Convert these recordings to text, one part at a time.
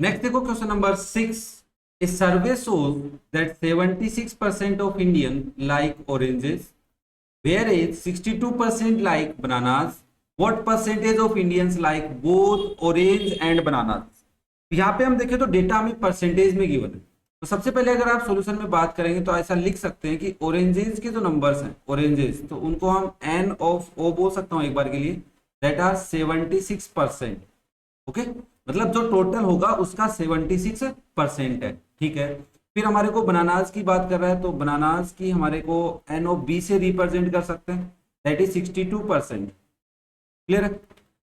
Next देखो question number 6। A survey shows that 76% of Indian like oranges, whereas 62% like bananas. What percentage of Indians like both orange and bananas? यहाँ पे हम देखें तो data हमें percentage में given है। तो सबसे पहले अगर आप सॉल्यूशन में बात करेंगे तो ऐसा लिख सकते हैं कि ऑरेंजेस के जो नंबर्स हैं ऑरेंजेस, तो उनको हम एन ऑफ ओ बोल सकता हूँ एक बार के लिए, दैट आर 76%। ओके, मतलब जो टोटल होगा उसका 76% है। ठीक है, फिर हमारे को बनानास की बात कर रहा है तो बनानास की हमारे को एन ऑफ बी से रिप्रेजेंट कर सकते हैं, दैट इज 62%। क्लियर है।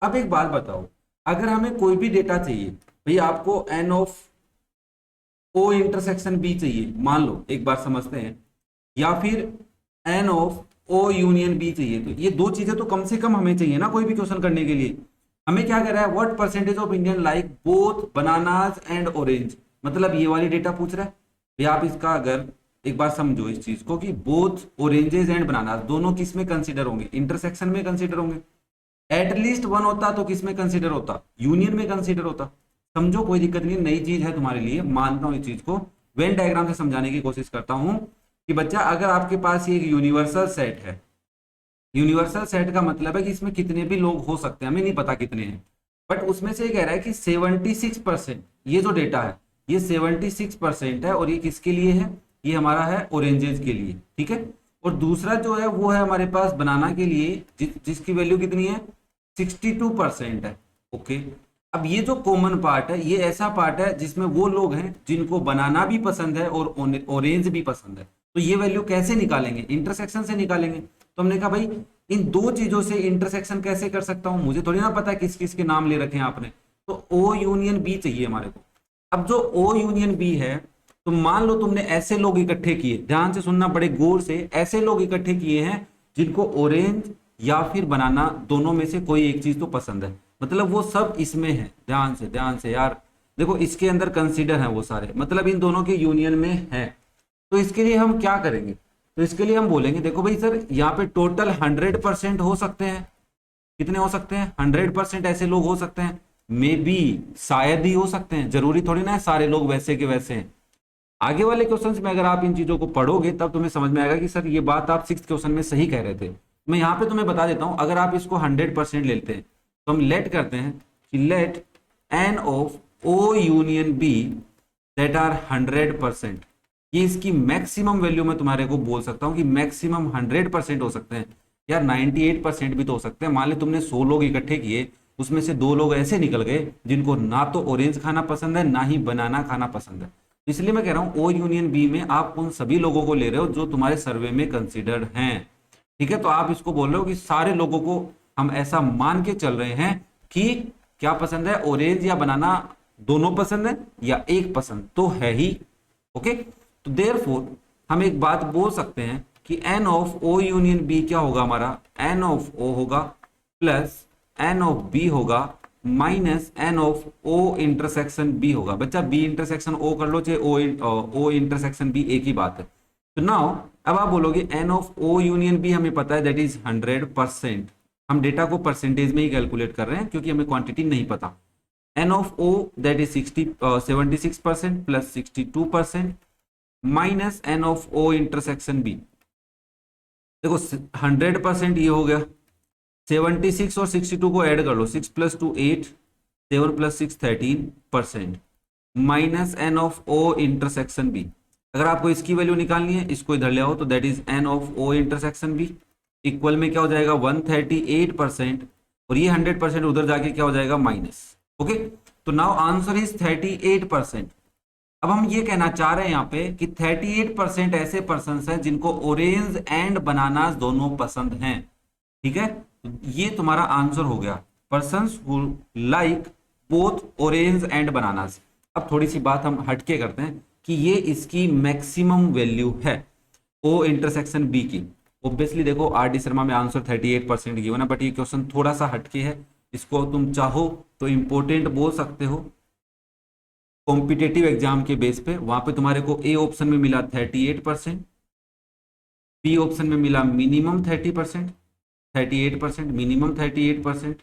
अब एक बात बताओ, अगर हमें कोई भी डेटा चाहिए, भैया आपको n of O intersection B चाहिए, मान लो एक बार समझते हैं, या फिर n of O union B चाहिए, तो ये दो चीजें तो कम से कम हमें चाहिए ना कोई भी क्वेश्चन करने के लिए। हमें क्या कर रहा है, what percentage of Indian like both bananas and orange, मतलब ये वाली डेटा पूछ रहा है। भैया आप इसका अगर एक बार समझो इस चीज को कि बोथ ऑरेंजेस एंड बनानास दोनों किस में कंसिडर होंगे, इंटरसेक्शन में कंसिडर होंगे। एटलीस्ट वन होता तो किस में कंसिडर होता, यूनियन में कंसिडर होता। समझो कोई दिक्कत नहीं, नई चीज है तुम्हारे लिए, मानता हूं इस चीज को, वेन डायग्राम से समझाने की कोशिश करता हूं कि बच्चा अगर आपके पास ये एक यूनिवर्सल सेट है, यूनिवर्सल सेट का मतलब है कि इसमें कितने भी लोग हो सकते हैं, हमें नहीं पता कितने हैं, बट उसमें से ये कह रहा है कि 76%, ये जो डेटा है ये 76% है, और ये किसके लिए है, ये हमारा है ऑरेंजेस के लिए। ठीक है, और दूसरा जो है वो है हमारे पास बनाना के लिए, जिसकी वैल्यू कितनी है, 62% है। ओके, अब ये जो कॉमन पार्ट है ये ऐसा पार्ट है जिसमें वो लोग हैं जिनको बनाना भी पसंद है और ऑरेंज भी पसंद है। तो ये वैल्यू कैसे निकालेंगे, इंटरसेक्शन से निकालेंगे। तो हमने कहा भाई इन दो चीजों से इंटरसेक्शन कैसे कर सकता हूं, मुझे थोड़ी ना पता है किस किस के नाम ले रखे हैं आपने। तो ओ यूनियन बी चाहिए हमारे को। अब जो ओ यूनियन बी है, तो मान लो तुमने ऐसे लोग इकट्ठे किए, ध्यान से सुनना बड़े गौर से, ऐसे लोग इकट्ठे किए हैं जिनको ऑरेंज या फिर बनाना दोनों में से कोई एक चीज तो पसंद है, मतलब वो सब इसमें है। ध्यान से यार, देखो इसके अंदर कंसीडर है वो सारे, मतलब इन दोनों के यूनियन में है। तो इसके लिए हम क्या करेंगे, तो इसके लिए हम बोलेंगे देखो भाई सर यहाँ पे टोटल 100% हो सकते हैं। कितने हो सकते हैं, 100% ऐसे लोग हो सकते हैं, मे बी शायद ही हो सकते हैं, जरूरी थोड़ी ना है सारे लोग वैसे के वैसे हैं। आगे वाले क्वेश्चंस में अगर आप इन चीजों को पढ़ोगे तब तुम्हें समझ में आएगा कि सर ये बात आप 6th क्वेश्चन में सही कह रहे थे। मैं यहाँ पे तुम्हें बता देता हूं, अगर आप इसको 100% लेते हैं तो हम लेट करते हैं कि let n of O union B that are 100%। ये इसकी मैक्सिमम वैल्यू मैं तुम्हारे को बोल सकता हूं कि मैक्सिमम 100% हो सकते हैं यार, 98% भी तो हो सकते हैं। मान ली तुमने 100 लोग इकट्ठे किए, उसमें से 2 लोग ऐसे निकल गए जिनको ना तो ऑरेंज खाना पसंद है ना ही बनाना खाना पसंद है। इसलिए मैं कह रहा हूं ओ यूनियन बी में आप उन सभी लोगों को ले रहे हो जो तुम्हारे सर्वे में कंसिडर्ड हैं। ठीक है, तो आप इसको बोल रहे हो कि सारे लोगों को हम ऐसा मान के चल रहे हैं कि क्या पसंद है, ऑरेंज या बनाना दोनों पसंद है या एक पसंद तो है ही। ओके, तो देयरफॉर हम एक बात बोल सकते हैं कि n of O union B क्या होगा हमारा, एन ऑफ ओ होगा प्लस एन ऑफ बी होगा minus N of O intersection B होगा। बच्चा बी इंटरसेक्शन ओ कर लो चाहे ओ इंटरसेक्शन बी, एक ही बात है। तो नाउ अब आप बोलोगे n of O union B हमें पता है दैट इज 100%। हम डेटा को परसेंटेज में ही कैलकुलेट कर रहे हैं क्योंकि हमें क्वांटिटी नहीं पता। N of O that is 76% plus 62% minus N of O intersection B. देखो 100% ये हो गया, 76 और 62 को ऐड कर लो, 6 + 2 8, 7 + 6 13%, minus N of O intersection B. अगर आपको इसकी वैल्यू निकालनी है इसको इधर ले आओ, तो that is N of O intersection B equal में क्या हो जाएगा 138%, और ये 100% उधर जाके क्या हो जाएगा माइनस। ओके, तो नाउ आंसर इज 38%। अब हम ये कहना चाह रहे हैं यहाँ पे कि 38% ऐसे पर्सन हैं जिनको ऑरेंज एंड बनानास दोनों पसंद हैं। ठीक है, ये तुम्हारा आंसर हो गया, persons who like both orange and bananas. अब थोड़ी सी बात हम हटके करते हैं कि ये इसकी मैक्सिमम वैल्यू है ओ इंटरसेक्शन बी की। ऑब्वियसली देखो आर डी शर्मा में आंसर 38% गिवन है, बट ये क्वेश्चन थोड़ा सा हटके है, इसको तुम चाहो तो इंपॉर्टेंट बोल सकते हो कॉम्पिटेटिव एग्जाम के बेस पे। वहां पे तुम्हारे को ए ऑप्शन में मिला 38%, बी ऑप्शन में मिला मिनिमम 30%, 38% मिनिमम 38%,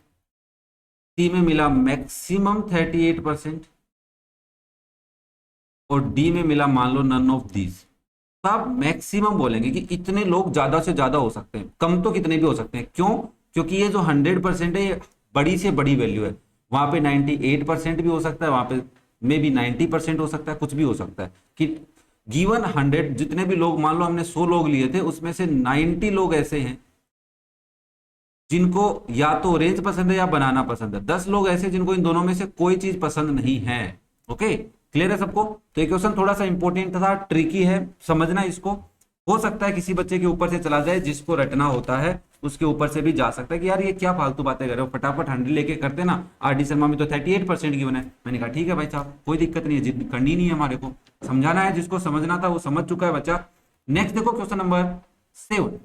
सी में मिला मैक्सिमम 38%, और डी में मिला मान लो नन ऑफ दीज, तो आप मैक्सिमम बोलेंगे कि इतने लोग ज्यादा से ज्यादा हो सकते हैं, कम तो कितने भी हो सकते हैं। क्यों? क्योंकि ये जो 100% है ये बड़ी से बड़ी वैल्यू है। वहां पे 98% भी हो सकता है, वहां पे मे बी 90% हो सकता है, कुछ भी हो सकता है कि गिवन 100 जितने भी लोग, मान लो हमने 100 लोग लिए थे, उसमें से 90 लोग ऐसे हैं जिनको या तो ऑरेंज पसंद है या बनाना पसंद है, 10 लोग ऐसे जिनको इन दोनों में से कोई चीज पसंद नहीं है। ओके, क्लियर है सबको? तो ये क्वेश्चन थोड़ा सा इंपॉर्टेंट था, ट्रिकी है, समझना इसको। हो सकता है किसी बच्चे के ऊपर से चला जाए, जिसको रटना होता है उसके ऊपर से भी जा सकता है कि यार ये क्या फालतू बातें कर रहे हो, फटाफट 100 लेके करते ना। आर डी शर्मा में तो 38% गिवन है। मैंने कहा ठीक है भाई साहब, कोई दिक्कत नहीं है, जिद करनी नहीं है हमारे को, समझाना है, जिसको समझना था वो समझ चुका है बच्चा। नेक्स्ट देखो question number 7,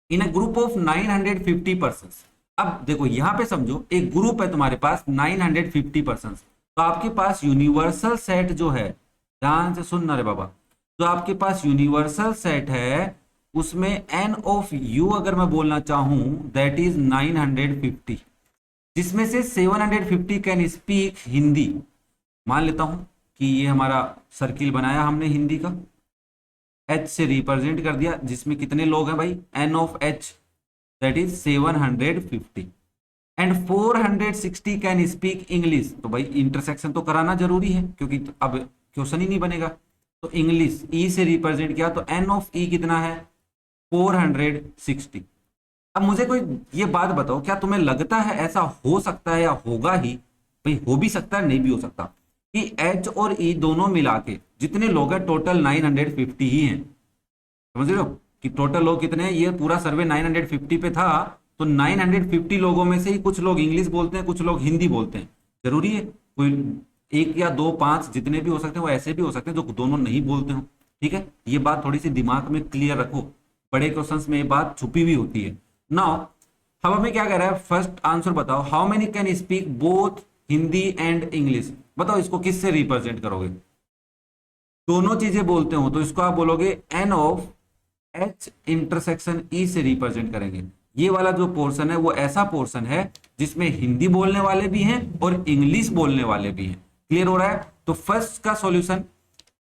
in a group of 950 persons. अब देखो यहां पे समझो, एक ग्रुप है तुम्हारे पास 950 पर्सन्स, तो आपके पास यूनिवर्सल सेट जो है, ध्यान से सुनना रे बाबा, तो आपके पास यूनिवर्सल सेट है, उसमें एन ऑफ यू अगर मैं बोलना चाहूं दैट इज 950, जिसमें से 750 कैन स्पीक हिंदी। मान लेता हूं कि ये हमारा सर्किल बनाया हमने हिंदी का, एच से रिप्रेजेंट कर दिया, जिसमें कितने लोग हैं भाई, n of H that is 750, and 460 can speak English. तो भाई इंटरसेक्शन तो कराना जरूरी है, क्योंकि अब क्वेश्चन ही नहीं बनेगा। तो इंग्लिश ई से रिप्रेजेंट किया, तो एन ऑफ ई कितना है, 460। अब मुझे कोई ये बात बताओ, क्या तुम्हें लगता है ऐसा हो सकता है या होगा ही? भाई हो भी सकता है, नहीं भी हो सकता, कि एच और ई दोनों मिला के जितने लोग हैं टोटल 950 ही हैं। समझ रहे हो कि टोटल लोग कितने हैं? ये पूरा सर्वे 950 पे था, तो 950 लोगों में से ही कुछ लोग इंग्लिश बोलते हैं, कुछ लोग हिंदी बोलते हैं। जरूरी है कोई एक या दो पांच जितने भी हो सकते हैं, वो ऐसे भी हो सकते हैं जो दोनों नहीं बोलते हो। ठीक है, ये बात थोड़ी सी दिमाग में क्लियर रखो, बड़े क्वेश्चंस में ये बात छुपी हुई होती है। नाउ अब हमें क्या कह रहा है, फर्स्ट आंसर बताओ, how many can speak both Hindi and English. बताओ इसको किससे रिप्रेजेंट करोगे? दोनों चीजें बोलते हो तो इसको आप बोलोगे n of H intersection E से रिप्रेजेंट करेंगे। ये वाला जो पोर्शन है वो ऐसा पोर्शन है जिसमें हिंदी बोलने वाले भी हैं और इंग्लिश बोलने वाले भी हैं। क्लियर हो रहा है? तो फर्स्ट का सॉल्यूशन,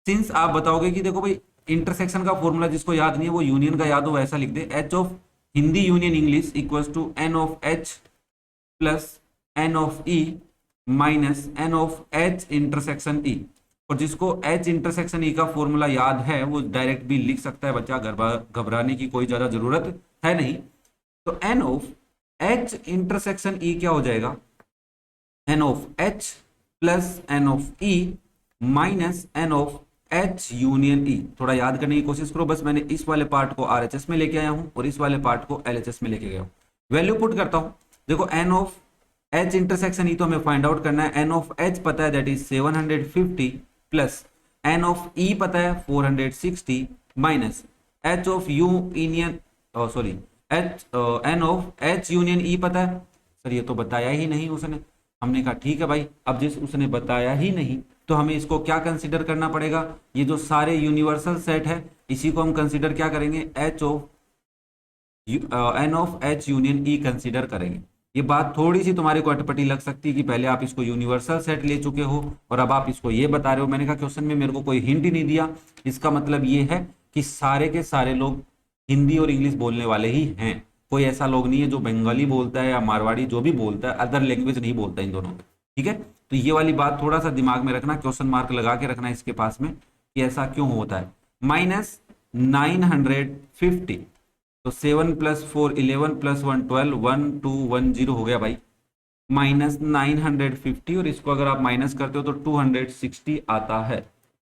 सिंस आप बताओगे कि देखो भाई इंटरसेक्शन का फॉर्मूला जिसको याद नहीं है वो यूनियन का याद हो, ऐसा लिख दे, H of Hindi union English equals to N of H plus N of E minus N of H intersection E. और जिसको एच इंटरसेक्शन ई का फॉर्मूला याद है वो डायरेक्ट भी लिख सकता है बच्चा, घबराने की कोई ज्यादा जरूरत है नहीं। तो N of H intersection E क्या हो जाएगा, N of H plus N of E minus N of H union E. थोड़ा याद करने की कोशिश करो, बस मैंने इस वाले पार्ट को आरएचएस में लेके आया हूं और इस वाले पार्ट को एलएचएस में लेके गया हूं। वैल्यू पुट करता हूं, देखो n of H intersection E तो हमें फाइंड आउट करना है, एन ऑफ एच पता है that is 750 plus N of E पता है 460 minus H of U union sorry H N of H union E पता है। सर ये तो बताया ही नहीं उसने। हमने कहा ठीक है भाई, अब जिस उसने बताया ही नहीं तो हमें इसको क्या कंसीडर करना पड़ेगा, ये जो सारे यूनिवर्सल सेट है इसी को हम कंसीडर क्या करेंगे, H of n of H union E consider करेंगे। ये बात थोड़ी सी तुम्हारे को अटपटी लग सकती है कि पहले आप इसको यूनिवर्सल सेट ले चुके हो और अब आप इसको ये बता रहे हो। मैंने कहा क्वेश्चन में मेरे को कोई हिंट ही नहीं दिया, इसका मतलब ये है कि सारे के सारे लोग हिंदी और इंग्लिश बोलने वाले ही हैं। कोई ऐसा लोग नहीं है जो बंगाली बोलता है या मारवाड़ी जो भी बोलता है, अदर लैंग्वेज नहीं बोलता इन दोनों में। ठीक है, तो ये वाली बात थोड़ा सा दिमाग में रखना, क्वेश्चन मार्क लगा के रखना इसके पास में कि ऐसा क्यों होता है। माइनस 950, तो 7 प्लस 4 11 प्लस 1 12 1 2 1 0 हो गया भाई, माइनस 950, और इसको अगर आप माइनस करते हो तो 260 आता है।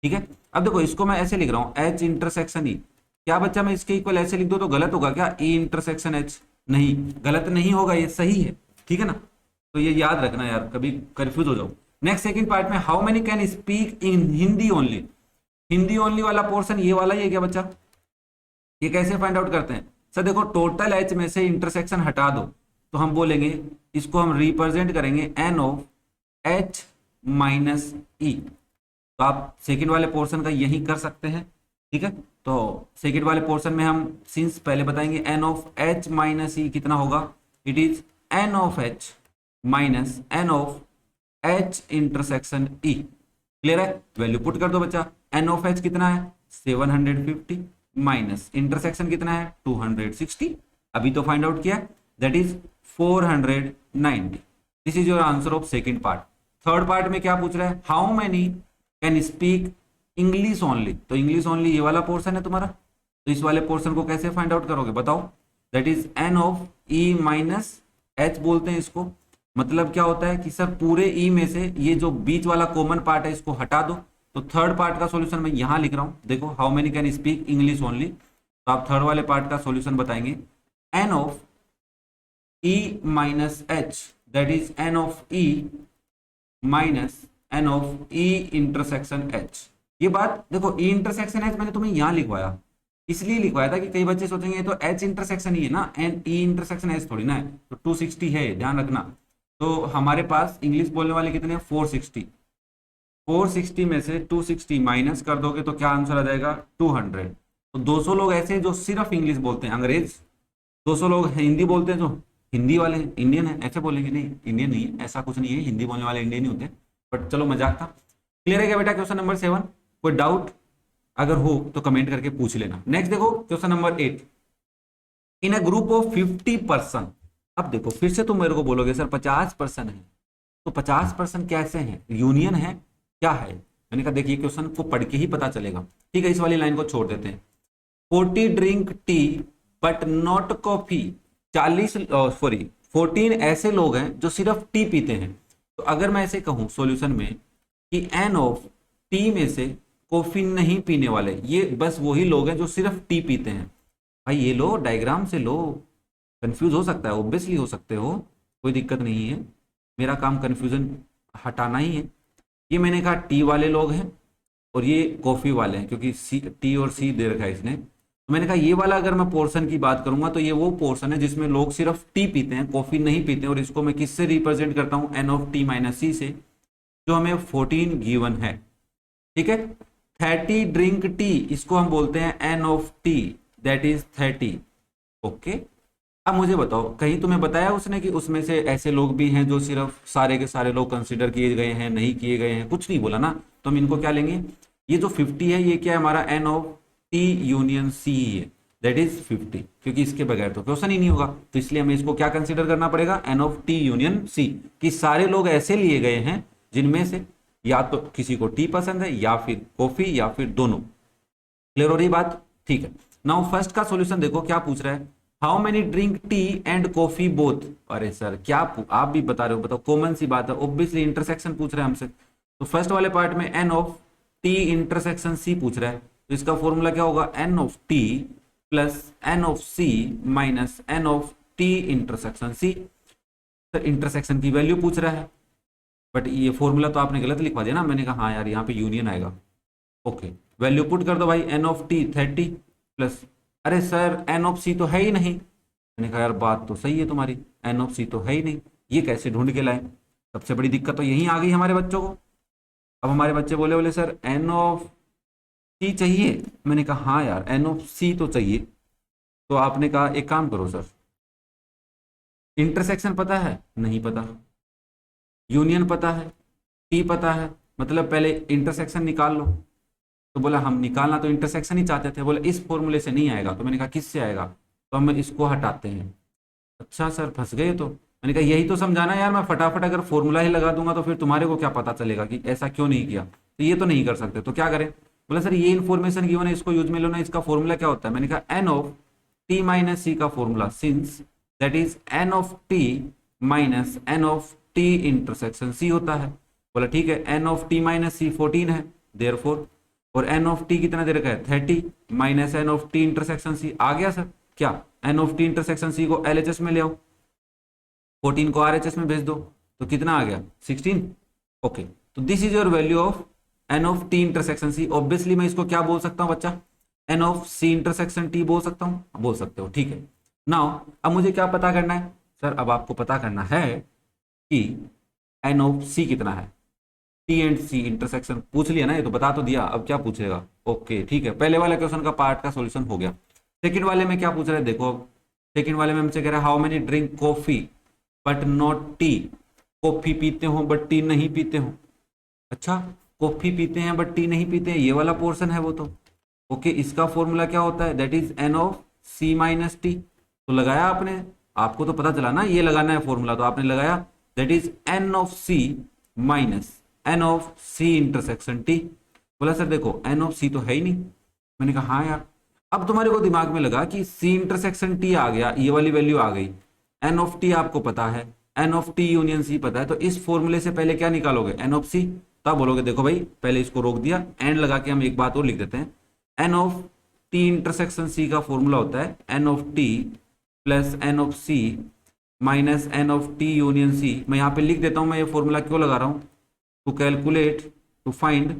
ठीक है, अब देखो इसको मैं ऐसे लिख रहा हूं, एच इंटरसेक्शन ई। क्या बच्चा मैं इसके इक्वल ऐसे लिख दो तो गलत होगा क्या, ई इंटरसेक्शन एच? नहीं, गलत नहीं होगा, ये सही है। ठीक है ना, तो ये याद रखना यार, कभी कंफ्यूज हो जाओ। नेक्स्ट सेकंड पार्ट में, how many can speak in Hindi only. Hindi only वाला पोर्शन ये वाला ही है क्या बच्चा? ये कैसे फाइंड आउट करते हैं? सर देखो टोटल एच में से इंटरसेक्शन हटा दो तो हम बोलेंगे इसको हम रिप्रेजेंट करेंगे एन ऑफ एच माइनस ई। तो आप सेकंड वाले पोर्शन का यही कर सकते हैं। ठीक है, तो सेकंड वाले पोर्शन में हम सिंस पहले बताएंगे n of H minus E कितना होगा, it is N of H minus N of H intersection E. Clear है? वैल्यू पुट कर दो बच्चा। एन ऑफ एच कितना है 750 माइनस इंटरसेक्शन कितना है 260, अभी तो फाइंड आउट किया, that is 490। This is your answer of second part. Third part में क्या पूछ रहा है, how many can speak English only. तो इंग्लिश ओनली ये वाला पोर्शन है तुम्हारा, तो इस वाले पोर्शन को कैसे फाइंड आउट करोगे बताओ। That is N of E minus H बोलते हैं इसको। मतलब क्या होता है कि सर पूरे ई में से ये जो बीच वाला कॉमन पार्ट है इसको हटा दो। तो थर्ड पार्ट का सॉल्यूशन मैं यहां लिख रहा हूं, देखो how many can speak English only. तो आप थर्ड वाले पार्ट का सॉल्यूशन बताएंगे, n of E minus H, that is N of E minus N of E intersection H. ये बात देखो, ई इंटरसेक्शन एच मैंने तुम्हें यहां लिखवाया, इसलिए लिखवाया था कि कई बच्चे सोचेंगे ये तो एच इंटरसेक्शन ही है ना, एन ई इंटरसेक्शन एच थोड़ी ना है। तो 260 है, ध्यान रखना। तो हमारे पास इंग्लिश बोलने वाले कितने हैं 460, 460 में से 260 माइनस कर दोगे तो क्या आंसर आ जाएगा 200। तो 200 लोग ऐसे हैं जो सिर्फ इंग्लिश बोलते हैं, अंग्रेज। 200 लोग हिंदी बोलते हैं जो हिंदी वाले हैं, इंडियन है, ऐसे बोलेंगे नहीं इंडियन नहीं है, ऐसा कुछ नहीं है, हिंदी बोलने वाले इंडियन ही होते हैं। बट चलो मजाक था। क्लियर है क्या बेटा क्वेश्चन नंबर 7? कोई डाउट अगर हो तो कमेंट करके पूछ लेना। नेक्स्ट देखो question number 8, in a group of 50%। अब देखो फिर से तुम मेरे को बोलोगे सर 50% है, तो 50% कैसे है, यूनियन है क्या है? मैंने कहा देखिए क्वेश्चन को पढ़ के ही पता चलेगा। ठीक है, इस वाली लाइन को छोड़ देते हैं। 40 drink tea but not coffee. 14 ऐसे लोग हैं जो सिर्फ टी पीते हैं। तो अगर मैं ऐसे कहूं सॉल्यूशन में कि एन ऑफ टी में से कॉफी नहीं पीने वाले, ये बस वही लोग हैं जो सिर्फ टी पीते हैं। भाई ये लो डायग्राम से लो, कंफ्यूज हो सकता है, ऑब्वियसली हो सकते हो, कोई दिक्कत नहीं है, मेरा काम कंफ्यूजन हटाना ही है। ये मैंने कहा टी वाले लोग हैं और ये कॉफी वाले हैं, क्योंकि सी टी और सी दे रखा है इसने। तो मैंने कहा ये वाला अगर मैं पोर्शन की बात करूंगा तो ये वो पोर्शन है जिसमें लोग सिर्फ टी पीते हैं, कॉफी नहीं पीते हैं। और इसको मैं किससे रिप्रेजेंट करता हूं, एन ऑफ टी माइनस सी से, जो हमें 14 गिवन है। ठीक है, 30 ड्रिंक टी, इसको हम बोलते हैं n of T, that is 30। Okay, अब मुझे बताओ कहीं तुम्हें बताया उसने कि उसमें से ऐसे लोग भी हैं जो सिर्फ सारे के सारे लोग कंसिडर किए गए हैं, नहीं किए गए हैं, कुछ नहीं बोला ना। तो हम इनको क्या लेंगे, ये जो 50 है ये क्या है हमारा n of T union C है, दैट इज 50, क्योंकि इसके बगैर तो क्वेश्चन ही नहीं होगा। तो इसलिए हमें इसको क्या कंसिडर करना पड़ेगा, n of T union C, कि सारे लोग ऐसे लिए गए हैं जिनमें से या तो किसी को टी पसंद है या फिर कॉफी या फिर दोनों। क्लियर हो रही बात? ठीक है, नाउ फर्स्ट का सॉल्यूशन देखो क्या पूछ रहा है, how many drink tea and coffee both. अरे सर क्या आप भी बता रहे हो, बताओ, कॉमन सी बात है, ऑब्वियसली इंटरसेक्शन पूछ रहे हैं हमसे। तो फर्स्ट वाले पार्ट में n of T intersection C पूछ रहा है, तो इसका फॉर्मूला क्या होगा, n of T plus N of C minus N of T intersection C. Sir intersection की वैल्यू पूछ रहा है, बट ये फॉर्मूला तो आपने गलत लिखवा दिया ना। मैंने कहा हाँ यार यहाँ पे यूनियन आएगा। ओके, वैल्यू पुट कर दो भाई, एन ऑफ टी 30 प्लस, अरे सर एन ऑफ सी तो है ही नहीं। मैंने कहा यार बात तो सही है तुम्हारी, एन ऑफ सी तो है ही नहीं, ये कैसे ढूंढ के लाए। सबसे बड़ी दिक्कत तो यही आ गई हमारे बच्चों को। अब हमारे बच्चे बोले बोले सर एन ऑफ सी चाहिए। मैंने कहा हाँ यार एन ऑफ सी तो चाहिए। तो आपने कहा एक काम करो सर, इंटरसेक्शन पता है, नहीं पता, यूनियन पता है, टी पता है, मतलब पहले इंटरसेक्शन निकाल लो। तो बोला हम निकालना तो इंटरसेक्शन ही चाहते थे। बोला इस फॉर्मूले से नहीं आएगा। तो मैंने कहा किससे आएगा, तो हम इसको हटाते हैं। अच्छा सर फंस गए। तो मैंने कहा यही तो समझाना यार, मैं फटाफट अगर फॉर्मूला ही लगा दूंगा तो फिर तुम्हारे को क्या पता चलेगा कि ऐसा क्यों नहीं किया। तो ये तो नहीं कर सकते, तो क्या करें। बोला सर ये इन्फॉर्मेशन गिवन है, इसको यूज में लो ना, इसका फॉर्मूला क्या होता है। मैंने कहा n of T minus C का formula, since that is N of T minus N of T intersection C होता है। बोला ठीक है, N of T minus C 14 है देयरफॉर, और एन ऑफ टी कितना दे रखा है 30 minus N of T intersection C. आ गया सर क्या, N of T intersection C को एलएचएस में ले आओ, 14 को आरएचएस में भेज दो, तो कितना आ गया 16। ओके, तो this is your value of n of T intersection C. Obviously मैं इसको क्या बोल सकता हूँ बच्चा, n of C intersection T बोल सकता हूँ, बोल सकते हो। ठीक है, नाउ अब मुझे क्या पता करना है सर, अब आपको पता करना है कि एन ऑफ सी कितना है। टी एंड सी इंटरसेक्शन पूछ लिया ना, ये तो बता तो दिया, अब क्या पूछेगा। ओके ठीक है, पहले वाले क्वेश्चन का पार्ट का सॉल्यूशन हो गया। सेकंड वाले में क्या पूछ रहे हैं देखो, अब सेकंड वाले में हमसे कह रहा है how many drink coffee but not T. Coffee पीते हो बट टी नहीं पीते हो। अच्छा, कॉफी पीते हैं बट टी नहीं पीते हैं, ये वाला पोर्शन है वो तो। ओके, इसका फॉर्मूला क्या होता है, that is N of C minus T. तो लगाया आपने, आपको तो पता चला ना ये लगाना है फॉर्मूला, तो आपने लगाया, that is N of C minus N of C intersection T. बोला सर देखो एन ऑफ सी तो है ही नहीं। मैंने कहा हाँ यार। अब तुम्हारे को दिमाग में लगा कि सी इंटरसेक्शन टी आ गया, ये वाली वैल्यू आ गई, एन ऑफ टी आपको पता है, N of T union C पता है, तो इस फॉर्मूले से पहले क्या निकालोगे, एन ऑफ सी। तब बोलोगे देखो भाई पहले इसको रोक दिया, एंड लगा के हम एक बात और लिख देते हैं, n of T intersection C का फॉर्मूला होता है N of T plus N of C minus N of T union C. मैं यहाँ पे लिख देता हूँ, मैं ये फॉर्मूला क्यों लगा रहा हूँ, to calculate to find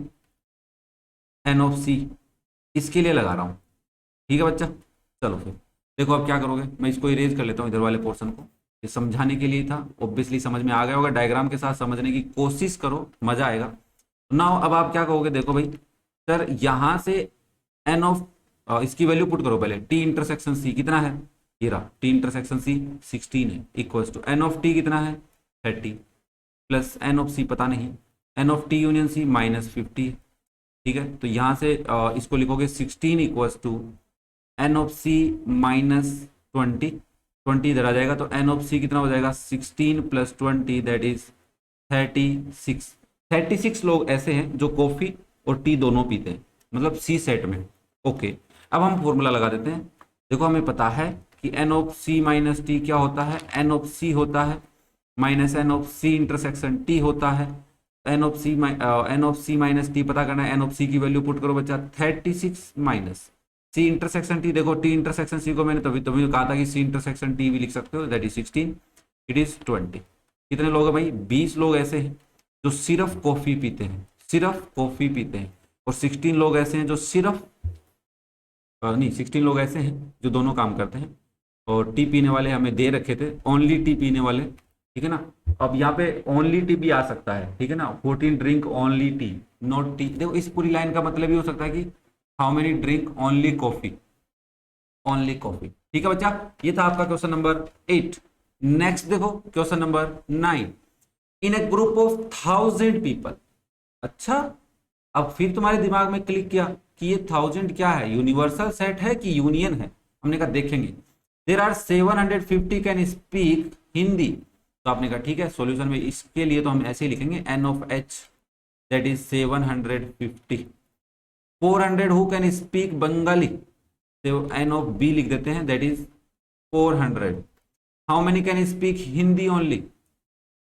N of C, इसके लिए लगा रहा हूँ। ठीक है बच्चा, चलो फिर देखो अब क्या करोगे, मैं इसको इरेज कर लेता हूँ इधर वाले पोर्शन को, ये समझाने के लिए था, ऑब्वियसली समझ में आ गया होगा, डायग्राम के साथ समझने की कोशिश करो, मजा आएगा। नाउ अब आप क्या कहोगे, देखो भाई सर यहाँ से एन ऑफ इसकी वैल्यू पुट करो पहले, टी इंटरसेक्शन सी कितना है, ये रहा टी इंटरसेक्शन सी 16 है, equals to N of T कितना है 30 प्लस एन ऑफ सी पता नहीं, n of T union C -50। ठीक है, तो यहाँ से इसको लिखोगे 16 equals to N of C -20, 20 इधर आ जाएगा, तो एन ऑफ सी कितना हो जाएगा 16 + 20 दैट इज 36। 36 लोग ऐसे हैं जो कॉफी और टी दोनों पीते हैं, मतलब सी सेट में। ओके, अब हम फॉर्मूला लगा देते हैं। देखो हमें पता है कि n of C minus T क्या होता है, एन ऑफ सी होता है minus N of C intersection T होता है, N of C minus T पता करना है, एन ऑफ सी की वैल्यू पुट करो बच्चा 36 माइनस सी इंटरसेक्शन टी। देखो टी इंटरसेक्शन सी को मैंने तभी तभी कहा था कि सी इंटरसेक्शन टी भी लिख सकते हो, दैट इज 16, इट इज 20। कितने लोग हैं भाई, 20 लोग ऐसे हैं जो सिर्फ कॉफी पीते हैं, सिर्फ कॉफी पीते हैं, और 16 लोग ऐसे हैं जो सिर्फ नहीं 16 लोग ऐसे हैं जो दोनों काम करते हैं, और टी पीने वाले हमें दे रखे थे ओनली टी पीने वाले। ठीक है ना, अब यहाँ पे ओनली टी भी आ सकता है, ठीक है ना, 14 drink only T not T. देखो इस पूरी लाइन का मतलब ये हो सकता है कि how many drink only coffee, only coffee. ठीक है बच्चा, ये था आपका क्वेश्चन नंबर 8। नेक्स्ट देखो question number 9, in A group of 1000 people. अच्छा, अब फिर तुम्हारे दिमाग में क्लिक किया कि ये 1000 क्या है, यूनिवर्सल सेट है कि यूनियन है। हमने कहा देखेंगे, there are 750 can speak Hindi. तो आपने कहा ठीक है, सॉल्यूशन में इसके लिए तो हम ऐसे ही लिखेंगे n of H that is 750, 400 who can speak Bengali, तो एन ऑफ बी लिख देते हैं that is 400, how many can speak Hindi only.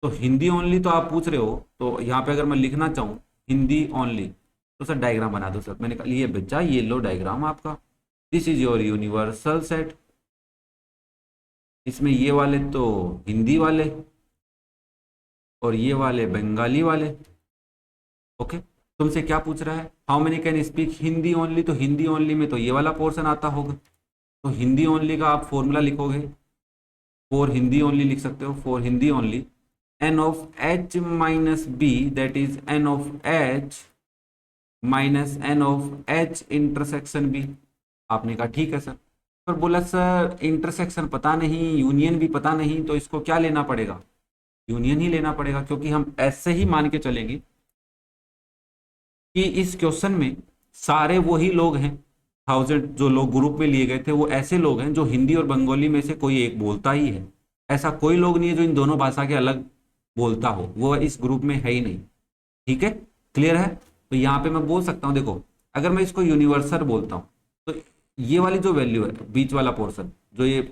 तो हिंदी ओनली तो आप पूछ रहे हो, तो यहाँ पे अगर मैं लिखना चाहूँ हिंदी ओनली, तो सर डायग्राम बना दो सर। मैंने कहा ये बच्चा ये लो डायग्राम आपका, this is your universal set, इसमें ये वाले तो हिंदी वाले और ये वाले बंगाली वाले। ओके, तुमसे क्या पूछ रहा है, how many can speak Hindi only, तो हिंदी ओनली में तो ये वाला पोर्शन आता होगा, तो हिंदी ओनली का आप फॉर्मूला लिखोगे, फॉर हिंदी ओनली लिख सकते हो, for Hindi only n of H minus B that is N of H minus N of H intersection B. आपने कहा ठीक है सर, पर बोला सर इंटरसेक्शन पता नहीं, यूनियन भी पता नहीं, तो इसको क्या लेना पड़ेगा, यूनियन ही लेना पड़ेगा, क्योंकि हम ऐसे ही मान के चलेंगे कि इस क्वेश्चन में सारे वही लोग हैं, 1000 जो लोग ग्रुप में लिए गए थे वो ऐसे लोग हैं जो हिंदी और बंगाली में से कोई एक बोलता ही है। ऐसा कोई लोग नहीं है जो इन दोनों भाषा के अलग बोलता हो, वो इस ग्रुप में है ही नहीं। ठीक है, क्लियर है। तो यहाँ पे मैं बोल सकता हूँ, देखो अगर मैं इसको यूनिवर्सल बोलता हूँ तो ये वाली जो वैल्यू है बीच वाला पोर्शन, जो ये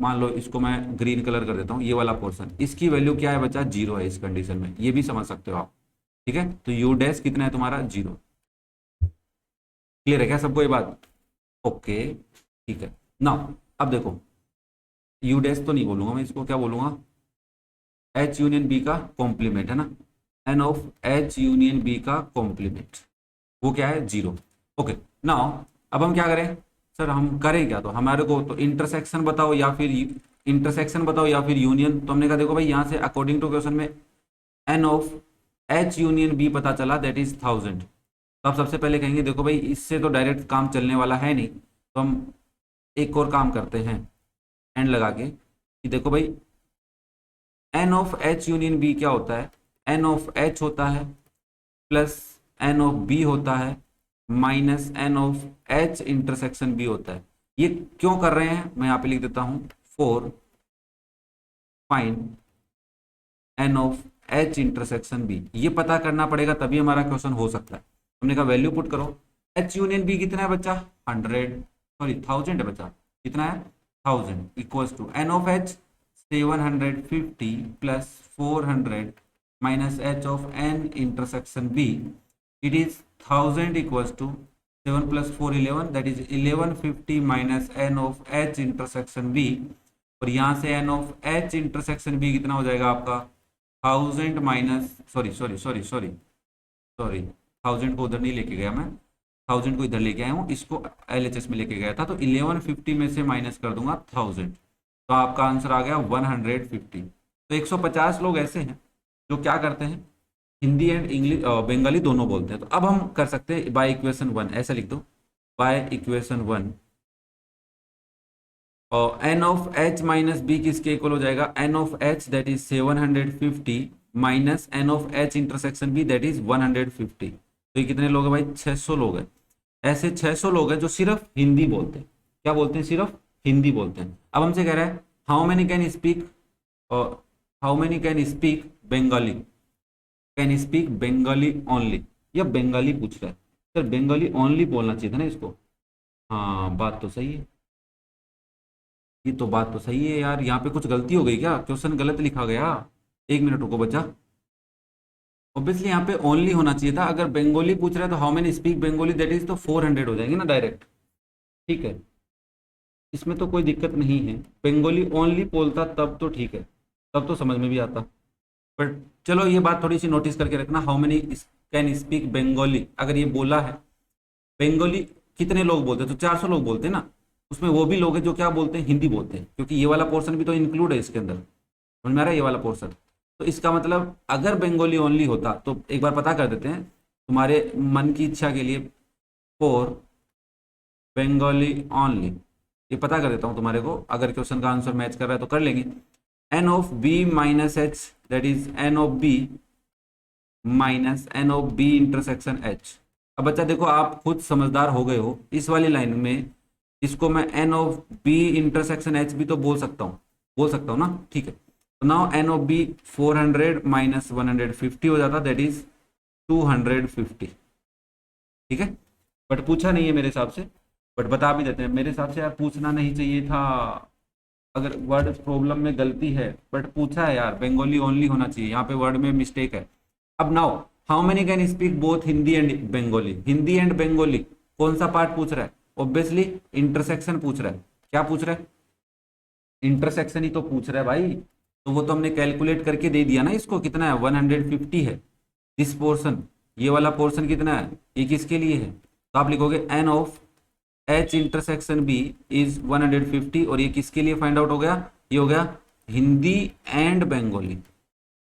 मान लो इसको मैं ग्रीन कलर कर देता हूँ, ये वाला पोर्शन, इसकी वैल्यू क्या है बच्चा, 0 है इस कंडीशन में, ये भी समझ सकते हो आप। ठीक है, तो यू डैश कितना है तुम्हारा 0। क्लियर है क्या सबको ये बात, ओके ठीक है ना। अब देखो यू डैश तो नहीं बोलूंगा मैं, इसको क्या बोलूंगा, एच यूनियन बी का कॉम्प्लीमेंट है ना, n of H union B का कॉम्प्लीमेंट, वो क्या है 0। ओके नाउ अब हम क्या करें सर, हम करें क्या, तो हमारे को तो इंटरसेक्शन बताओ या फिर यूनियन। तो हमने कहा देखो भाई यहाँ से अकॉर्डिंग टू क्वेश्चन में n of H union B पता चला दैट इज 1000। तो आप सबसे पहले कहेंगे देखो भाई इससे तो डायरेक्ट काम चलने वाला है नहीं, तो हम एक और काम करते हैं एंड लगा के कि देखो भाई n of H union B क्या होता है, एन ऑफ एच होता है प्लस एन ऑफ बी होता है minus N of H intersection B होता है। ये क्यों कर रहे हैं मैं यहाँ पे लिख देता हूं, for find N of H intersection B. ये पता करना पड़ेगा तभी हमारा क्वेश्चन हो सकता है। हमने कहा वैल्यू पुट करो, एच यूनियन बी कितना है बच्चा 1000 है बच्चा, कितना है 1000 equals to N of H 750 plus 400 minus H of n intersection B, it is 1000 equals to 7 plus 4 11, that is 1150 minus N of H intersection B, और यहाँ से n of H intersection B कितना हो जाएगा आपका 1000 माइनस सॉरी 1000 को उधर नहीं लेके गया मैं, 1000 को इधर लेके आया हूँ, इसको एलएचएस में लेके गया था, तो 1150 में से माइनस कर दूंगा 1000, तो आपका आंसर आ गया 150। तो 150 लोग ऐसे हैं जो क्या करते हैं हिंदी एंड इंग्लिश बंगाली दोनों बोलते हैं। तो अब हम कर सकते हैं बाय इक्वेशन 1, ऐसा लिख दो बाय इक्वेशन 1, और n of H minus B किसके इक्वल हो जाएगा, N of H that is 750 minus N of H intersection B that is 150। तो ये कितने लोग हैं भाई 600 लोग हैं। ऐसे 600 लोग हैं जो सिर्फ हिंदी बोलते हैं, क्या बोलते हैं, सिर्फ हिंदी बोलते हैं। अब हमसे कह रहा है how many can speak Bengali, can speak Bengali only, या बंगाली पूछ रहा है सर, बंगाली ओनली बोलना चाहिए था ना इसको। हाँ बात तो सही है, ये तो बात तो सही है यार, यहाँ पे कुछ गलती हो गई क्या, क्वेश्चन गलत लिखा गया। एक मिनट रुको बच्चा, ऑब्वियसली यहाँ पे ओनली होना चाहिए था। अगर बंगाली पूछ रहा है तो how many speak Bengali that is तो 400 हो जाएंगे ना डायरेक्ट, ठीक है, इसमें तो कोई दिक्कत नहीं है। बंगाली ओनली बोलता तब तो ठीक है, तब तो समझ में भी आता। बट चलो ये बात थोड़ी सी नोटिस करके रखना, how many can speak Bengali, अगर ये बोला है बंगाली कितने लोग बोलते हैं, तो 400 लोग बोलते हैं ना, उसमें वो भी लोग हैं जो क्या बोलते हैं, हिंदी बोलते हैं, क्योंकि ये वाला पोर्शन भी तो इंक्लूड है इसके अंदर, समझ में आ रहा है ये वाला पोर्शन। तो इसका मतलब अगर बंगाली ओनली होता तो एक बार पता कर देते हैं तुम्हारे मन की इच्छा के लिए, फॉर बंगाली ओनली, ये पता कर देता हूँ तुम्हारे को, अगर क्वेश्चन का आंसर मैच कर रहा है तो कर लेंगे। N of B minus H that is N of B minus N of B intersection H. अब बच्चा देखो आप खुद समझदार हो गए हो, इस वाली लाइन में इसको मैं n of B intersection H भी तो बोल सकता हूँ ना, ठीक है। तो now n of B 400 minus 150 हो जाता, दैट इज 250, ठीक है। बट पूछा नहीं है मेरे हिसाब से, बट बता भी देते हैं, मेरे हिसाब से यार पूछना नहीं चाहिए था, अगर वर्ड प्रॉब्लम में गलती है, बट पूछा है यार, बंगाली ओनली होना चाहिए, यहाँ पे वर्ड में मिस्टेक है। अब now how many can speak both Hindi and Bengali, Hindi and Bengali कौन सा पार्ट पूछ रहा है, ऑब्वियसली इंटरसेक्शन पूछ रहा है। क्या पूछ रहा है, इंटरसेक्शन ही तो पूछ रहा है भाई, तो वो तो हमने कैलकुलेट करके दे दिया ना, इसको कितना है 150 है दिस पोर्शन, ये वाला पोर्शन कितना है, ये किसके लिए है, तो आप लिखोगे n of H intersection B is 150, और ये किसके लिए फाइंड आउट हो गया, ये हो गया हिंदी एंड बंगाली,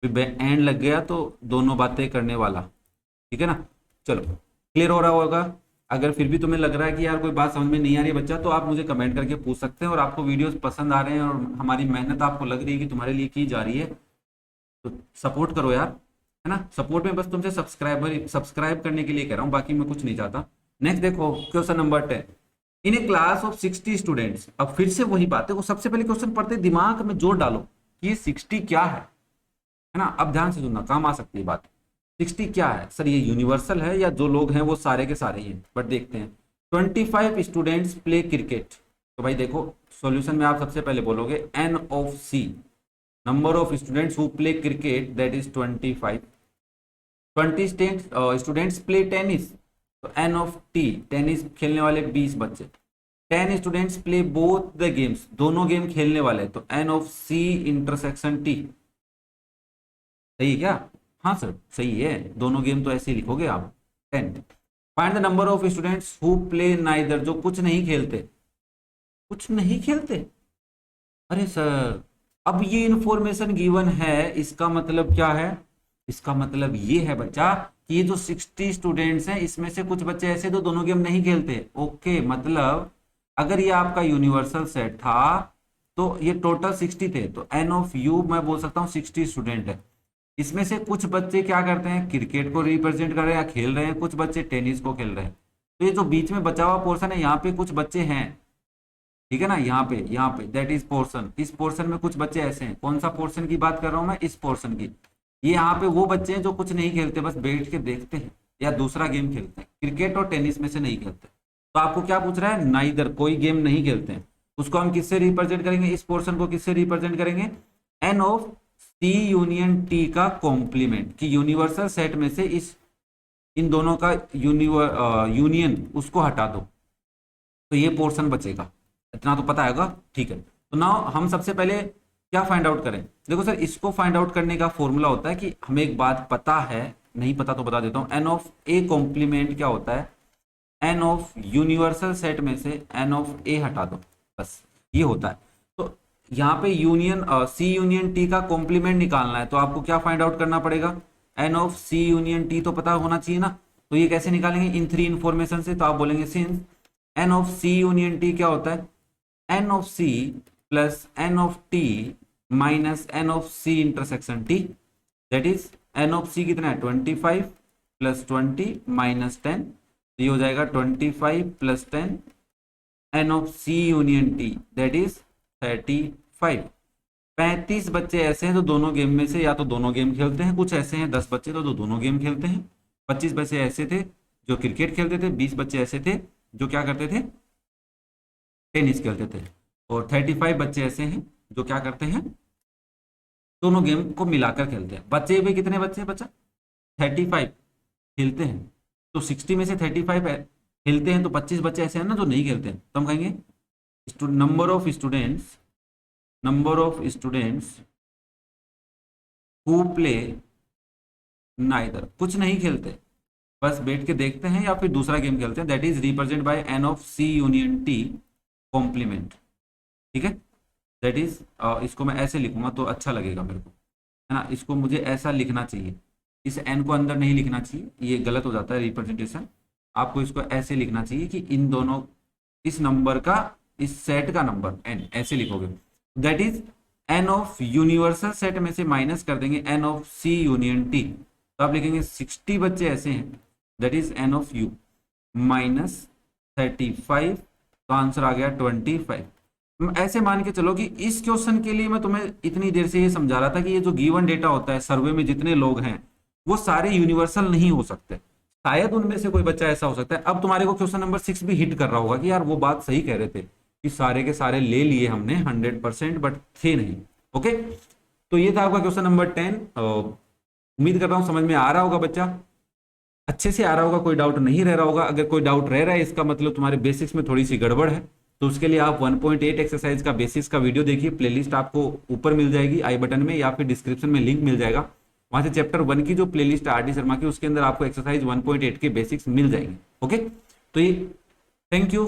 एंड लग गया तो दोनों बातें करने वाला, ठीक है ना। चलो क्लियर हो रहा होगा। अगर फिर भी तुम्हें लग रहा है कि यार कोई बात समझ में नहीं आ रही है बच्चा, तो आप मुझे कमेंट करके पूछ सकते हैं, और आपको वीडियोस पसंद आ रहे हैं और हमारी मेहनत आपको लग रही है कि तुम्हारे लिए की जा रही है, तो सपोर्ट करो यार, है ना। सपोर्ट में बस तुमसे सब्सक्राइब करने के लिए कह रहा हूँ, बाकी मैं कुछ नहीं चाहता। नेक्स्ट देखो question number 10, in A class of 60 students. अब फिर से वही बात है, वो सबसे पहले क्वेश्चन पढ़ते दिमाग में जोर डालो कि ये 60 क्या है ना। अब ध्यान से सुनना, काम आ सकती है बात। 60 क्या है सर, ये यूनिवर्सल है या जो लोग हैं वो सारे के सारे ही हैं, बट देखते हैं। 25 स्टूडेंट्स प्ले क्रिकेट, तो भाई देखो सॉल्यूशन में आप सबसे पहले बोलोगे n of C, number of students who play cricket that is 25। 20 students play tennis, तो एन ऑफ टी, टेनिस खेलने वाले 20 बच्चे। 10 students play both the games, दोनों गेम खेलने वाले, तो N of C intersection T. सही है क्या, हाँ सर सही है, दोनों गेम तो ऐसे ही लिखोगे आप। 10 find the number of students who play neither, जो कुछ नहीं खेलते, कुछ नहीं खेलते। अरे सर अब ये इंफॉर्मेशन गिवन है, इसका मतलब क्या है, इसका मतलब ये है बच्चा कि ये जो 60 स्टूडेंट्स हैं इसमें से कुछ बच्चे ऐसे तो दोनों गेम नहीं खेलते। ओके, मतलब अगर ये आपका यूनिवर्सल सेट था तो ये टोटल 60 थे, तो एन ऑफ यू मैं बोल सकता हूँ 60 स्टूडेंट है। इसमें से कुछ बच्चे क्या करते हैं, क्रिकेट को रिप्रेजेंट कर रहे हैं या खेल रहे हैं, कुछ बच्चे टेनिस को खेल रहे हैं। तो ये जो बीच में बचा हुआ पोर्शन है, यहाँ पे कुछ बच्चे हैं, ठीक है ना, यहाँ पे दैट इज पोर्शन, इस पोर्शन में कुछ बच्चे ऐसे हैं। कौन सा पोर्शन की बात कर रहा हूं मैं, इस पोर्शन की। ये यहाँ पे वो बच्चे हैं जो कुछ नहीं खेलते, बस बैठ के देखते हैं या दूसरा गेम खेलते हैं, क्रिकेट और टेनिस में से नहीं खेलते। तो आपको क्या पूछ रहा है, नाइदर, कोई गेम नहीं खेलते हैं, उसको हम किससे रिप्रेजेंट करेंगे, इस पोर्शन को किससे रिप्रेजेंट करेंगे, n of C union T का कॉम्प्लीमेंट, कि यूनिवर्सल सेट में से इस इन दोनों का यूनियन उसको हटा दो, तो ये पोर्शन बचेगा। इतना तो पता होगा, ठीक है। तो नाउ हम सबसे पहले क्या फाइंड आउट करें, देखो सर, इसको फाइंड आउट करने का फॉर्मूला होता है कि हमें एक बात पता है, नहीं पता तो बता देता हूं, एन ऑफ ए कॉम्प्लीमेंट क्या होता है, एन ऑफ यूनिवर्सल सेट में से एन ऑफ ए हटा दो, बस ये होता है। तो यहाँ पे यूनियन सी यूनियन टी का कॉम्प्लीमेंट निकालना है, तो आपको क्या फाइंड आउट करना पड़ेगा, n of C union T तो पता होना चाहिए ना। तो ये कैसे निकालेंगे, इन 3 इंफॉर्मेशन से। तो आप बोलेंगे since N of C union T क्या होता है, N of C plus N of T minus N of C intersection T, that is N of C कितना है 25 प्लस 20 माइनस 10, तो ये हो जाएगा 25 plus 10 n of C union T that is 35। 35 बच्चे ऐसे हैं जो दोनों गेम में से या तो दोनों गेम खेलते हैं, कुछ ऐसे हैं 10 बच्चे तो दोनों गेम खेलते हैं, 25 बच्चे ऐसे थे जो क्रिकेट खेलते थे, 20 बच्चे ऐसे थे जो क्या करते थे, टेनिस खेलते थे, और 35 बच्चे ऐसे हैं जो क्या करते हैं, दोनों गेम को मिलाकर खेलते हैं। बच्चे भी कितने बच्चे बच्चा 35 खेलते हैं, तो 60 में से 35 खेलते हैं, तो 25 बच्चे ऐसे हैं ना जो नहीं खेलते हैं। तो हम कहेंगे number of students who play neither, कुछ नहीं खेलते, बस बैठ के देखते हैं या फिर दूसरा गेम खेलते हैं, that is represent by n of C union T complement, ठीक है। दैट इज इसको मैं ऐसे लिखूंगा तो अच्छा लगेगा मेरे को, है ना, इसको मुझे ऐसा लिखना चाहिए, इस एन को अंदर नहीं लिखना चाहिए, ये गलत हो जाता है रिप्रेजेंटेशन। आपको इसको ऐसे लिखना चाहिए कि इन दोनों, इस नंबर का, इस सेट का नंबर एन, ऐसे लिखोगे, that is N of universal set में से माइनस कर देंगे n of C union T, तो आप लिखेंगे 60 बच्चे ऐसे हैं, that is N of U minus 35, तो आंसर आ गया 25। ऐसे मान के चलो कि इस क्वेश्चन के लिए मैं तुम्हें इतनी देर से ये समझा रहा था कि ये जो गिवन डेटा होता है सर्वे में जितने लोग हैं वो सारे यूनिवर्सल नहीं हो सकते, शायद उनमें से कोई बच्चा ऐसा हो सकता है। अब तुम्हारे को क्वेश्चन नंबर 6 भी हिट कर रहा होगा कि यार वो बात सही कह रहे थे कि सारे के सारे ले लिए हमने 100%, बट थे नहीं। ओके, तो ये था आपका क्वेश्चन नंबर 10। उम्मीद कर रहा हूं समझ में आ रहा होगा बच्चा, अच्छे से आ रहा होगा, कोई डाउट नहीं रह रहा होगा। अगर कोई डाउट रह रहा है इसका मतलब तुम्हारे बेसिक्स में थोड़ी सी गड़बड़ है, तो उसके लिए आप 1.8 एक्सरसाइज का बेसिक्स का वीडियो देखिए, प्लेलिस्ट आपको ऊपर मिल जाएगी आई बटन में या फिर डिस्क्रिप्शन में लिंक मिल जाएगा, वहां से चैप्टर 1 की जो प्लेलिस्ट आर डी शर्मा की उसके अंदर आपको एक्सरसाइज 1.8 के बेसिक्स मिल जाएंगे। ओके, तो ये थैंक यू।